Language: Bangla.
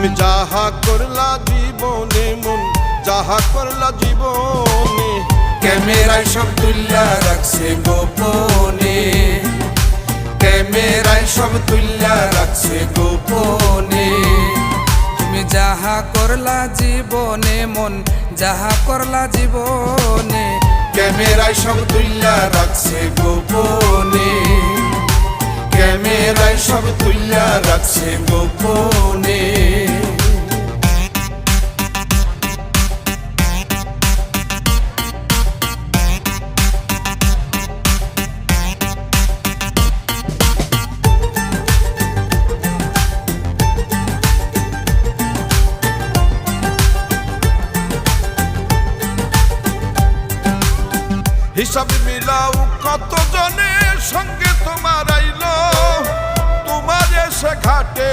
তুমি যাহা করলা জীবনে মন যাহা করলা জীবনে, ক্যামেরায় সব তুল্লা রাখছে গোপনে, ক্যামেরায় সব তুল্লা রাখছে গোপনে। তুমি যাহা করলা জীবনে মন যাহা করলা জীবনে, ক্যামেরায় সব তুল্লা রাখছে গোপনে, ক্যামেরায় সব তুল্লা রাখছে গোপনে। হিসাব মিলাও কত জনের সঙ্গে তোমার আইলো, তোমার এসে ঘাটে